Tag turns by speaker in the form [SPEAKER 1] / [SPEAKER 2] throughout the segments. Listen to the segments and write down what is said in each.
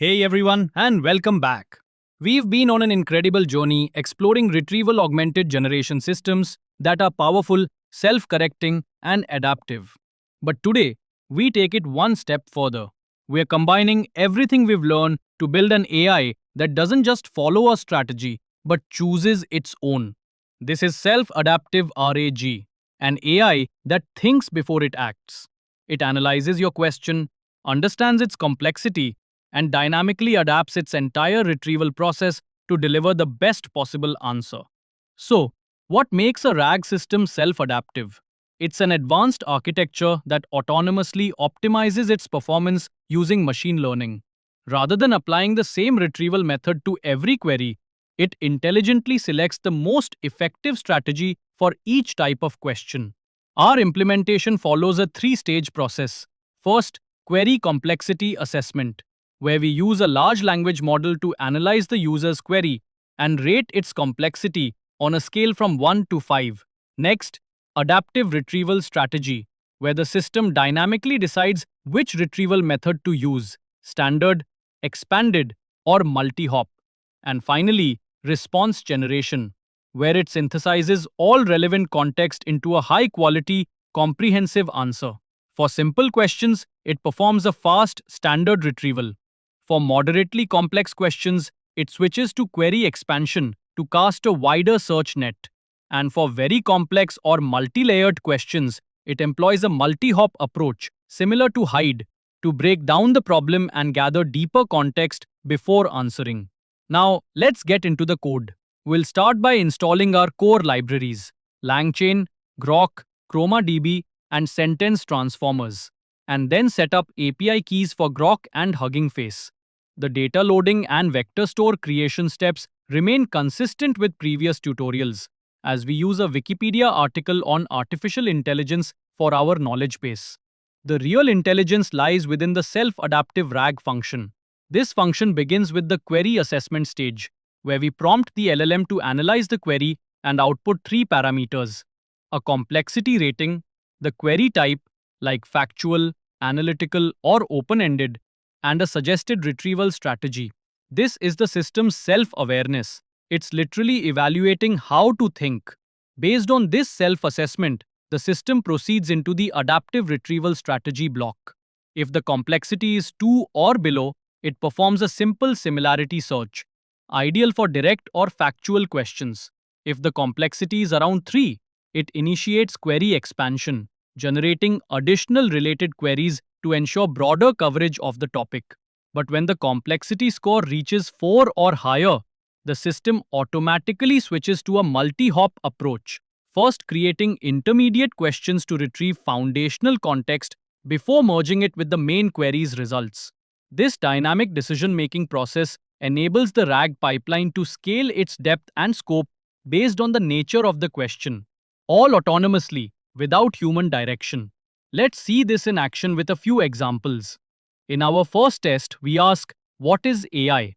[SPEAKER 1] Hey everyone, and welcome back. We've been on an incredible journey exploring retrieval augmented generation systems that are powerful, self correcting, and adaptive. But today, we take it one step further. We're combining everything we've learned to build an AI that doesn't just follow a strategy, but chooses its own. This is self adaptive RAG, an AI that thinks before it acts. It analyzes your question, understands its complexity, and dynamically adapts its entire retrieval process to deliver the best possible answer. So, what makes a RAG system self adaptive? It's an advanced architecture that autonomously optimizes its performance using machine learning. Rather than applying the same retrieval method to every query, it intelligently selects the most effective strategy for each type of question. Our implementation follows a three-stage process. First, query complexity assessment, where we use a large language model to analyze the user's query and rate its complexity on a scale from 1 to 5. Next, adaptive retrieval strategy, where the system dynamically decides which retrieval method to use: standard, expanded, or multi hop. And finally, response generation, where it synthesizes all relevant context into a high quality, comprehensive answer. For simple questions, it performs a fast, standard retrieval. For moderately complex questions, it switches to query expansion to cast a wider search net. And for very complex or multi layered questions, it employs a multi hop approach, similar to HIDE, to break down the problem and gather deeper context before answering. Now, let's get into the code. We'll start by installing our core libraries: LangChain, Grok, ChromaDB, and Sentence Transformers, and then set up API keys for Grok and Hugging Face. The data loading and vector store creation steps remain consistent with previous tutorials, as we use a Wikipedia article on artificial intelligence for our knowledge base. The real intelligence lies within the self-adaptive RAG function. This function begins with the query assessment stage, where we prompt the LLM to analyze the query and output three parameters: a complexity rating, the query type, like factual, analytical, or open ended, and a suggested retrieval strategy. This is the system's self awareness. It's literally evaluating how to think. Based on this self assessment, the system proceeds into the adaptive retrieval strategy block. If the complexity is 2 or below, it performs a simple similarity search, ideal for direct or factual questions. If the complexity is around 3, it initiates query expansion, generating additional related queries to ensure broader coverage of the topic. But when the complexity score reaches 4 or higher, the system automatically switches to a multi hop approach, first creating intermediate questions to retrieve foundational context before merging it with the main query's results. This dynamic decision making process enables the RAG pipeline to scale its depth and scope based on the nature of the question, all autonomously, without human direction. Let's see this in action with a few examples. In our first test, we ask, "What is AI?"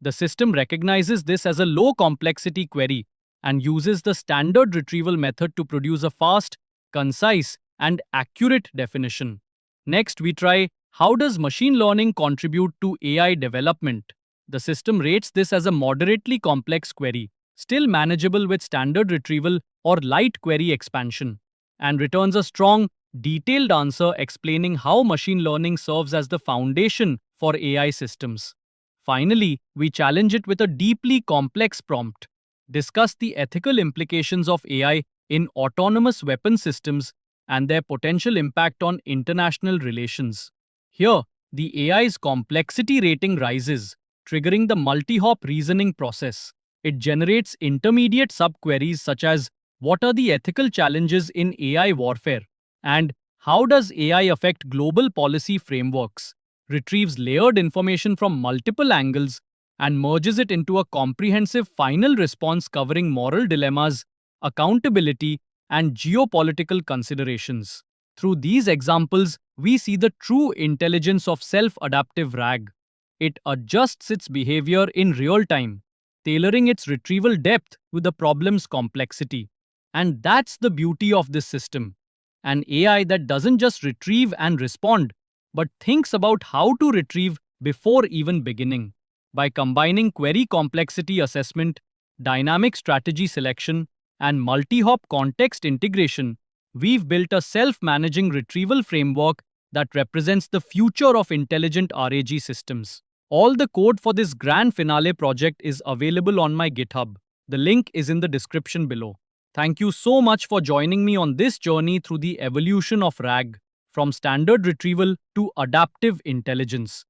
[SPEAKER 1] The system recognizes this as a low complexity query and uses the standard retrieval method to produce a fast, concise, and accurate definition. Next, we try, "How does machine learning contribute to AI development?" The system rates this as a moderately complex query, still manageable with standard retrieval or light query expansion, and returns a strong, detailed answer explaining how machine learning serves as the foundation for AI systems. Finally, we challenge it with a deeply complex prompt. Discuss the ethical implications of AI in autonomous weapon systems and their potential impact on international relations. Here, the AI's complexity rating rises, triggering the multi-hop reasoning process. It generates intermediate subqueries such as, "What are the ethical challenges in AI warfare?" and "How does AI affect global policy frameworks?" Retrieves layered information from multiple angles and merges it into a comprehensive final response covering moral dilemmas, accountability, and geopolitical considerations. Through these examples, we see the true intelligence of self-adaptive RAG. It adjusts its behavior in real time, tailoring its retrieval depth with the problem's complexity. And that's the beauty of this system: an AI that doesn't just retrieve and respond, but thinks about how to retrieve before even beginning. By combining query complexity assessment, dynamic strategy selection, and multi-hop context integration, we've built a self-managing retrieval framework that represents the future of intelligent RAG systems. All the code for this grand finale project is available on my GitHub. The link is in the description below. Thank you so much for joining me on this journey through the evolution of RAG, from standard retrieval to adaptive intelligence.